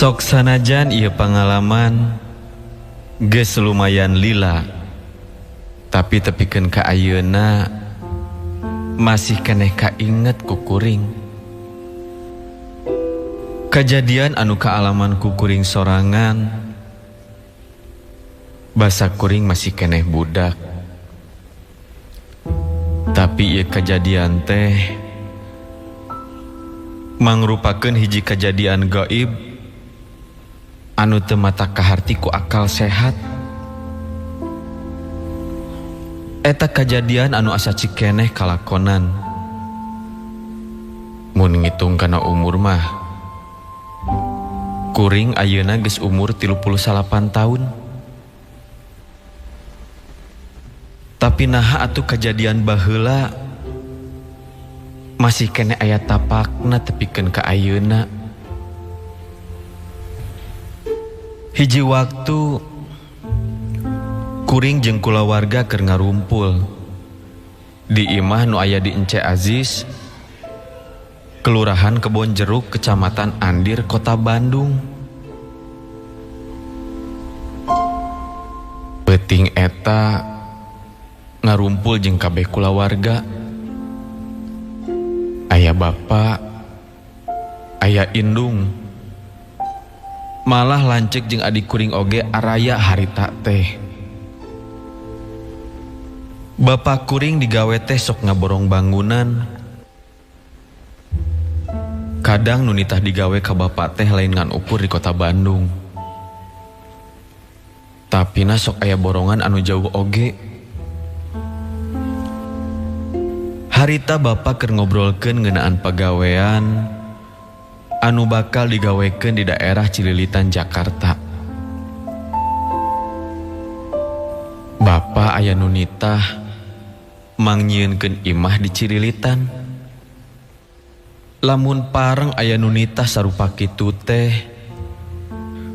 Sok sanajan ieu pangalaman geus lumayan lila, tapi tepikeun ka ayeuna masih keneh kainget ku kuring. Kajadian anu kaalaman ku kuring sorangan, basa kuring masih keneh budak. Tapi ieu kajadian teh mangrupakeun hiji kajadian gaib anu teu mata kaharti ku akal sehat. Eta kajadian anu asa cikeneh kalakonan. Mun ngitung kana umur mah kuring ayeuna geus umur 38 tahun. Tapi naha atuh kajadian baheula masih kene aya tapakna tepikeun ka ayeuna. Hiji waktu kuring jeung kulawarga keur ngarumpul di imah nu aya di Ence Aziz, Kelurahan Kebon Jeruk, Kecamatan Andir, Kota Bandung. Peuting eta ngarumpul jeung kabeh kulawarga. Aya bapa, aya indung, malah lanceuk jeung adik kuring oge araya harita teh. Bapa kuring digawe teh sok ngaborong bangunan. Kadang nu nitah digawe ka bapa teh lain ngan ukur di Kota Bandung. Tapina sok aya borongan anu jauh oge. Harita bapa keur ngobrolkeun ngeunaan pagawean anu bakal digawekeun di daerah Cililitan, Jakarta. Bapa aya nu nitah mangyieunkeun imah di Cililitan. Lamun pareng aya nu nitah sarupa kitu teh,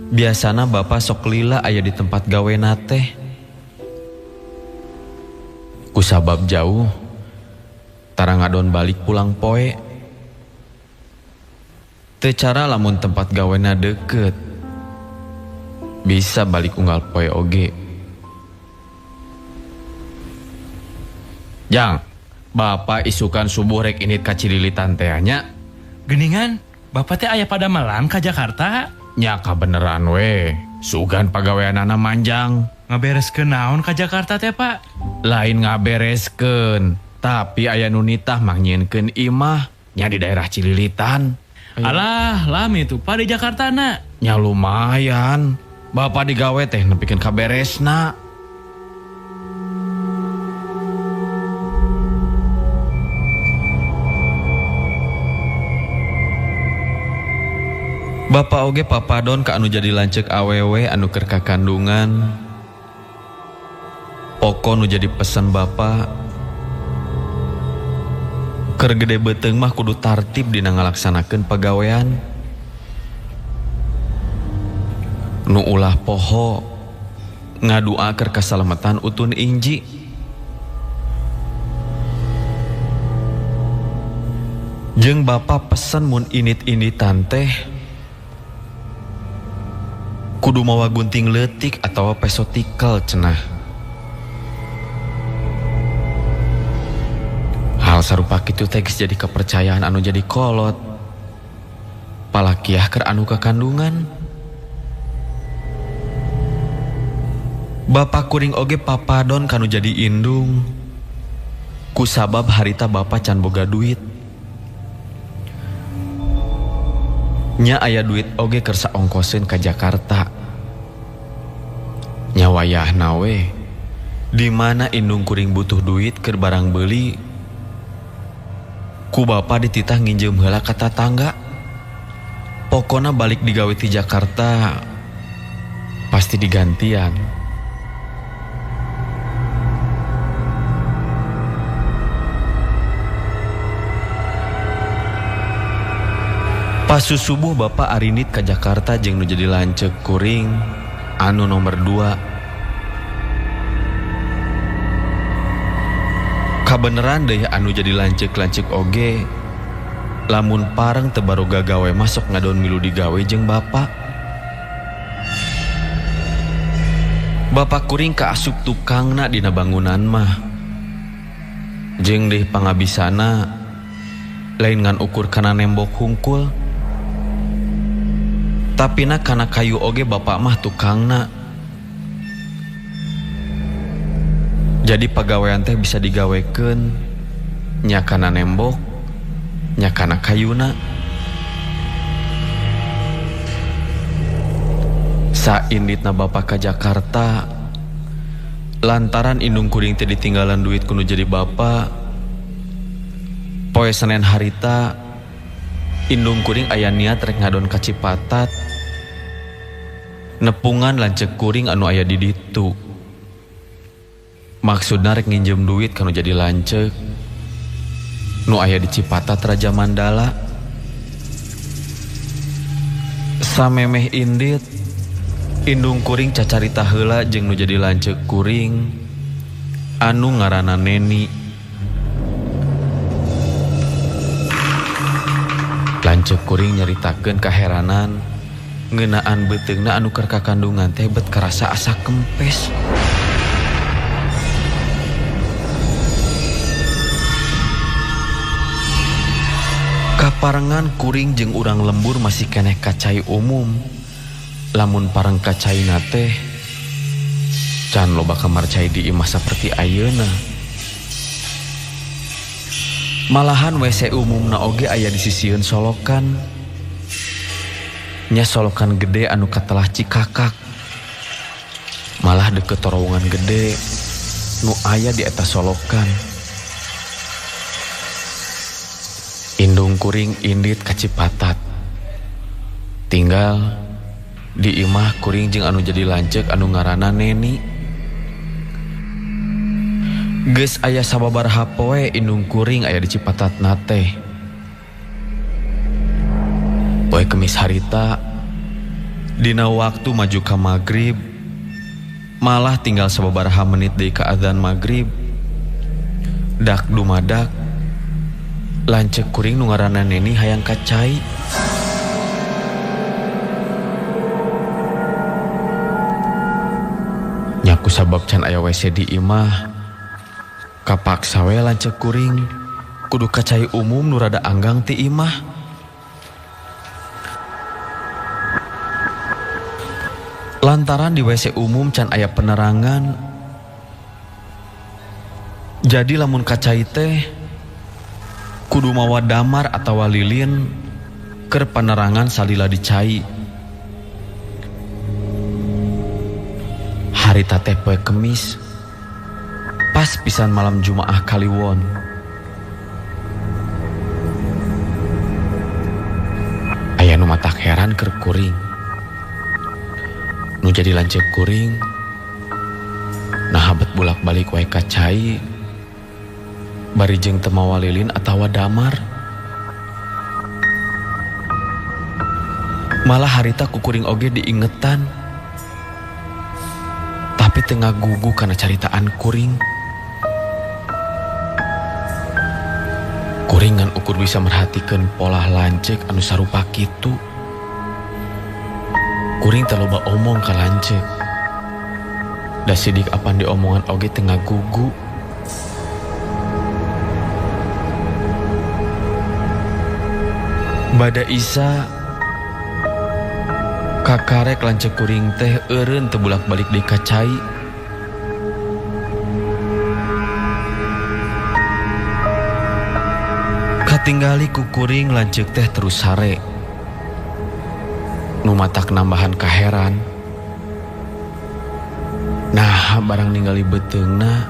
biasana bapa sok lila aya di tempat gawena teh. Kusabab jauh, tara ngadon balik pulang poe. Teu cara lamun tempat gawena deket, bisa balik unggal poe oge. Jang, bapa isukan subuh rek init ka Cililitan teh nya. Geningan, bapak teh aya pada malam ka Jakarta. Nya kabeneran we, sugan pagaweanana manjang. Ngabereskeun naon ka Jakarta teh, Pak? Lain ngabereskeun, tapi aya nu nitah mangyieunkeun imah nya di daerah Cililitan. Alah, lami tuh Pak di Jakarta na. Nya lumayan, bapa digawe teh nepikeun kaberesna. Bapak oge papadon ka anu jadi lanceuk awewe anu keur kakandungan. Poko nu jadi pesen bapa, keur gede beuteung mah kudu tartib dina ngalaksanakeun pagawean. Nu ulah poho ngadua keur kasalamatan utun inji. Jeung bapa pesen mun init-initan teh kudu mawa gunting leutik atawa pesotikel cenah. Hal sarupa kitu teh geus jadi kepercayaan anu jadi kolot. Palakiah keur anu kakandungan. Bapa kuring oge papadon kanu jadi indung. Kusabab harita bapa can boga duit. Nya aya duit oge keur saongkoseun ka Jakarta. Nya wayahna we, di mana indung kuring butuh duit keur barang beuli, ku bapa dititah nginjem heula ka tatangga. Pokona balik digawe ti Jakarta pasti digantian. Pas subuh bapa arinit ka Jakarta jeung nu jadi lanceuk kuring anu nomor 2. Kabeneran deh anu jadi lanceuk-lanceuk oge, lamun pareng teu baroga gawe masuk ngadon milu digawe jeung bapa. Bapak kuring kaasup tukangna dina bangunan mah. Jeung deui pangabisana lain ngan ukur kana nembok hungkul. Tapina kana kayu oge bapak mah tukangna. Jadi pagawean teh bisa digawekeun nya kana nembok, nya kana kayuna. Sainditna bapak ka Jakarta lantaran indung kuring teh ditinggalan duit kudu jadi bapak. Poe Senin harita indung kuring aya niat rek ngadon ka Cipatat nepungan lanceuk kuring anu aya di ditu. Maksudna rek nginjem duit kanu jadi lanceuk nu aya di Cipatat Raja Mandala. Samemeh indit indung kuring cacarita heula jeung nu jadi lanceuk kuring anu ngaranna Neni. Lanceuk kuring nyaritakeun kaheranan ngeunaan beuteungna anu keur kakandungan teh bet karasa asa kempes. Kaparengan kuring jeung urang lembur masih keneh kacai umum. Lamun pareng kacaina teh can loba kamar cai di imah saperti ayeuna. Malahan WC umumna oge aya di sisieun solokan. Nya solokan gede anu katelah cikakak. Malah deket terowongan gede nu aya di eta solokan. Indung kuring indit ka Cipatat. Tinggal di imah kuring jeung anu jadi lanceuk anu ngaranna Neni. Geus aya sababaraha poe indung kuring aya di Cipatatna teh. Poe Kemis harita dina waktu maju ka magrib malah tinggal sababaraha menit deui ka adzan magrib. Dak dumadak lanceuk kuring nu ngaranna Neni hayang kacai. Nyaku sabab can aya WC di imah kapaksa we lanceuk kuring kudu kacai umum nu rada anggang ti imah. Lantaran di WC umum can aya penerangan, jadi lamun kacai teh kudu mawa damar atawa lilin keur penerangan salila dicai. Harita teh poe Kemis pas pisan malam Jumaah Kaliwon. Aya nu matak heran keur kuring. Nu jadi lanceuk kuring nah bet bolak-balik wae kacai bari jeung teu mawa lilin atawa damar. Malah harita ku kuring oge diingetan. Tapi tengah gugu karena caritaan kuring. Kuringan ukur bisa merhatikan pola lanceuk anu sarupa kitu. Kuring teu loba omong ka lanceuk. Da sidik apan diomongan oge tengah gugu. Bada Isa kakarek lanceuk kuring teh eureun teu bolak-balik deui kacai. Katinggali ku kuring lanceuk teh terus sare. Nu matak nambahan kaheran. Nah, barang ningali beuteungna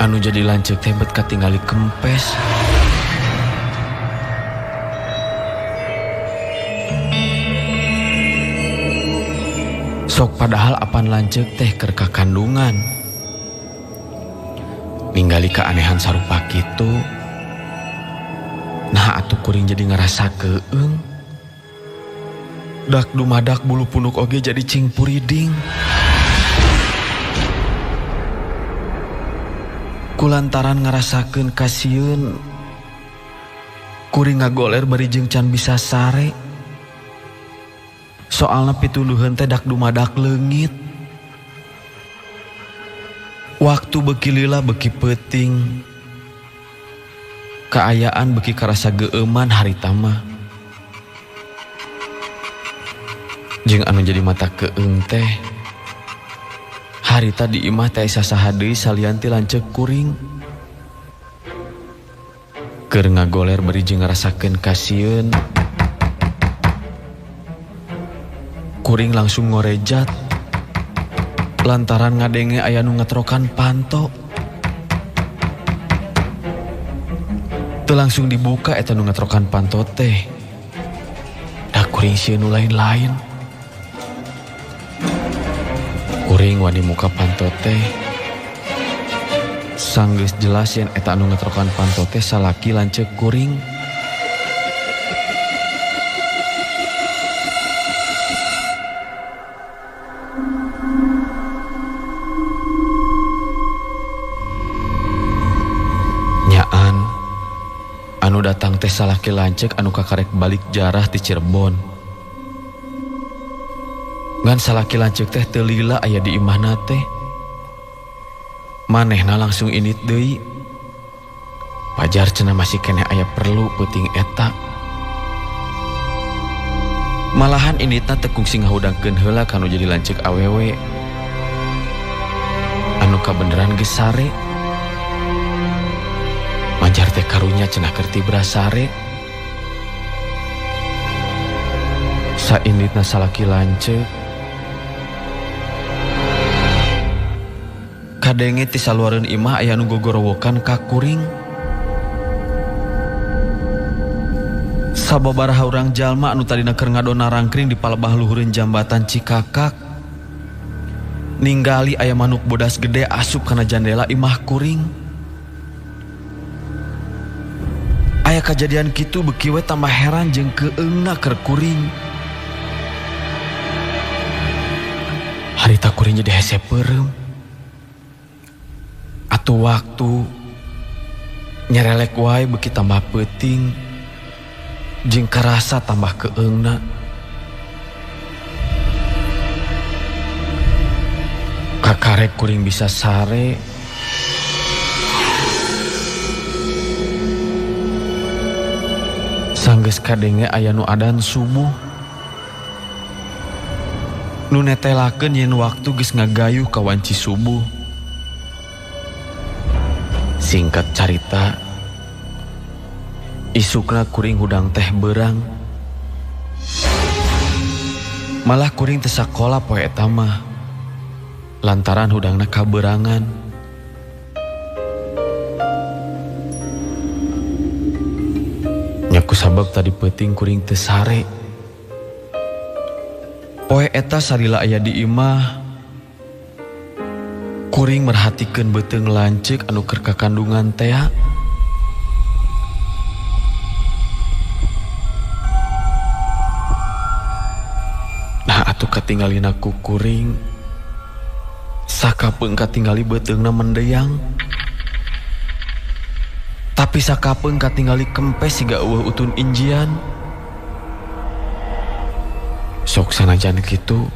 anu jadi lanceuk teh bet katinggali kempes. Sok padahal apan lanceuk teh keur kakandungan. Ningali keanehan sarupa kitu. Nah atuh kuring jadi ngerasa keung. Dak dumadak bulu punuk oge jadi cing puriding. Kulantaran ngarasakeun kasieun kuring ngagoler bari jeung can bisa sare. Soalna pituluheun teh dak dumadak leungit. Waktu beki lila beki peting, kaayaan beki karasa geuman harita mah. Jeung anu jadi mata keung teh, harita di imah teh sasaha deui salian ti lanceuk kuring. Keur ngagoler beri jeung ngarasakeun kasieun, kuring langsung ngorejat lantaran ngadenge aya nu ngetrokan panto. Teu langsung dibuka eta nu ngetrokan panto teh, da kuring sieun nu lain-lain. Kuring wani muka panto teh, sanggeus jelas yen eta anu ngetrokan panto teh salaki lanceuk kuring. Nyaan anu datang teh salaki lanceuk anu kakarek balik jarah ti Cirebon. Ngan salaki lanceuk teh teu lila aya di imahna teh. Manehna langsung init deui. Pajar cenah masih keneh aya perlu peuting eta. Malahan initna teu kungsi ngahudangkeun heula kanu jadi lanceuk awewe. Anu kabeneran geus sare. Manjar teh karunya cenah keur tibra sare. Sainitna salaki lanceuk, kadenge ti saluareun imah aya nu gogorowokan ka kuring. Sababaraha urang jalma anu tadina keur ngadona rangkring di palebah luhureun jambatan Cikakak, ningali aya manuk bodas gede asup kana jandela imah kuring. Aya kajadian kitu beki we tambah heran jeung keungna keur kuring. Harita kuring jadi hese peureum. Atuh waktu nyerelek wae beki tambah peuting jeung karasa tambah keungna. Kakarek kuring bisa sare, sanggeus kadenge aya nu adan subuh. Nu netelakeun yen waktu geus ngagayuh ka wanci subuh. Singkat carita, isukna kuring hudang teh beurang. Malah kuring teu sakola poe eta mah, lantaran hudangna kabeurangan. Nya kusabab tadi peuting kuring teu sare. Poe eta sarila aya di imah, kuring merhatikeun beuteung lanceuk anu keur kakandungan tea. Nah atuh katinggalina ku kuring, sakapeung katingali beuteungna mendeyang. Tapi sakapeung katingali kempes siga eueuh utun injian. Sok sanajan kitu,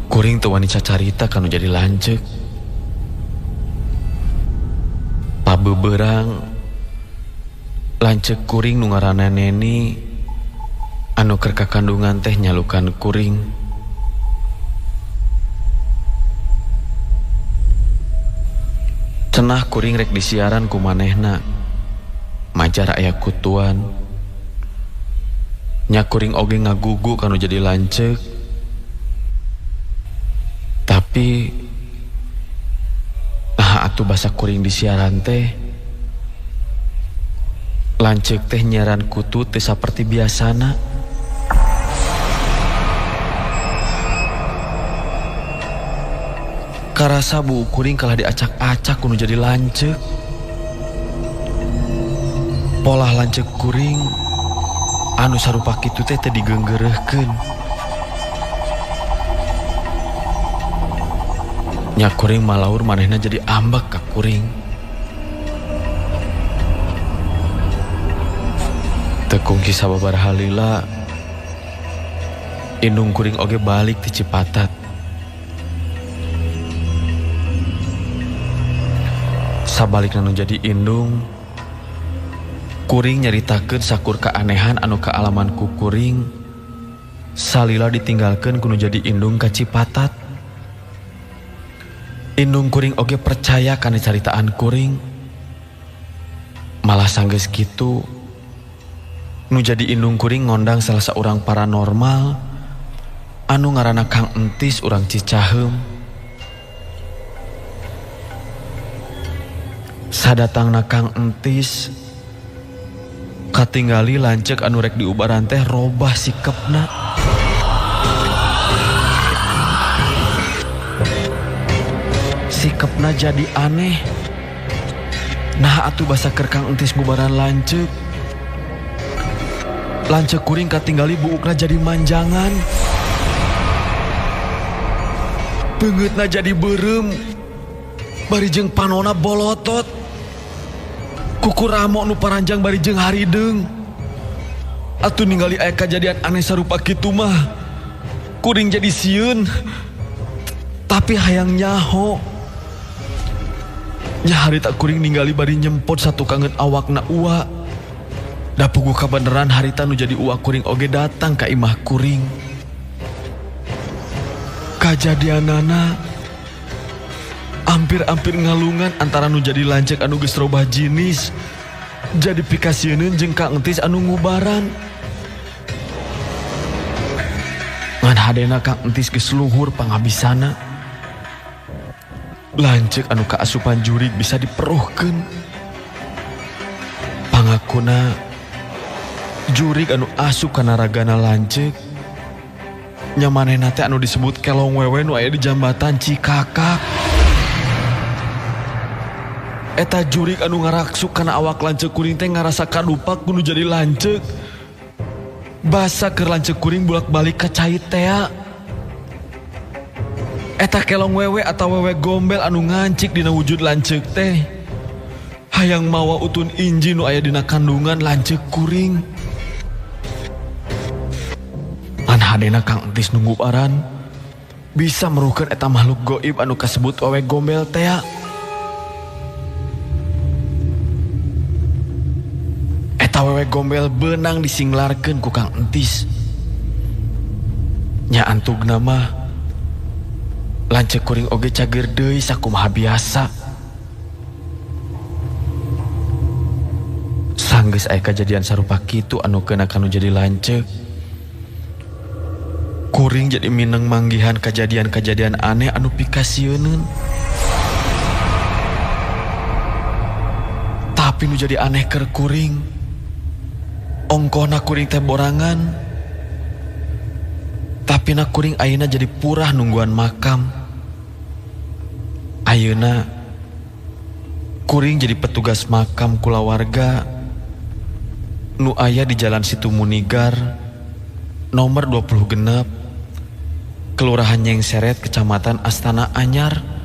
kuring teu wani cacarita kanu jadi lanceuk. Pabeubeurang lanceuk kuring nu ngaranna Neni anu keur kakandungan teh nyalukan kuring. Cenah kuring rek disiaran ku manehna, majar aya kutuan. Nya kuring oge ngagugu kanu jadi lanceuk. Tapi nah atuh basa kuring disiaran teh, lanceuk teh nyiaran kutu teu saperti biasana. Karasa bu kuring kalah diacak-acak kudu jadi lanceuk. Pola lanceuk kuring anu sarupa kitu teh teu digeunggeureurkeun. Nya kuring malaur manehna jadi ambek ka kuring. Teu kungsi sababaraha lila, indung kuring oge balik ti Cipatat. Sabalikna nu jadi indung, kuring nyaritakeun sakur keanehan anu kaalaman ku kuring salila ditinggalkeun ku nu jadi indung ka Cipatat. Indung kuring oge percaya kana caritaan kuring. Malah sanggeus kitu, nu jadi indung kuring ngondang salah seorang paranormal anu ngaranna Kang Entis urang Cicaheum. Sadatangna Kang Entis katingali lanceuk anu rek diubaran teh robah sikepna. Sikepna jadi aneh. Nah atuh basa keur Kang Entis ngubaran lanceuk. Lanceuk kuring katingali buukna jadi manjangan. Beungeutna jadi beureum. Bari jeung panona bolotot. Kuku ramo nu paranjang bari jeung harideung. Atuh ningali aya kajadian aneh sarupa kitu mah kuring jadi sieun. Tapi hayang nyaho. Nya harita kuring ningali bari nyempot satu kangen awakna uwa. Da puguh kabeneran harita nu jadi uwa kuring oge datang ka imah kuring. Kajadianana hampir-hampir ngalungan antara nu jadi lanceuk anu geus robah jinis jadi pikasieun jeung Kang Entis anu ngubaran. Ngan hadena Kang Entis geus luhur pangabisana. Lanceuk anu kaasupan jurig bisa diperuhkeun. Pangakuna jurig anu asup kana ragana lanceuk nya manehna teh anu disebut kelong wewe nu aya di jambatan Cikakak. Eta jurig anu ngaraksuk kana awak lanceuk kuring teh ngarasa kadupak kudu jadi lanceuk. Basa keur lanceuk kuring bolak-balik ka cai tea. Eta kelong wewe atau wewe gombel anu ngancik dina wujud lanceuk teh hayang mawa utun inji nu aya dina kandungan lanceuk kuring. Ngan hadena Kang Entis nunggu baran bisa meruhkeun eta makhluk goib anu kasebut wewe gombel teh. Eta wewe gombel beunang disinglarkeun ku Kang Entis. Nya antugna mah lanceuk kuring oge cager deui sakumaha biasa. Sanggeus aya kajadian sarupa kitu anu keuna kanu jadi lanceuk. Kuring jadi mineng manggihan kajadian-kajadian aneh anu pikasieun. Tapi nu jadi aneh keur kuring, ongkohna kuring teh borangan. Tapi na kuring ayeuna jadi purah nungguan makam. Ayeuna kuring jadi petugas makam kulawarga nu aya di Jalan Situ Munigar nomor 20 genep Kelurahan Nyengseret Kecamatan Astana Anyar.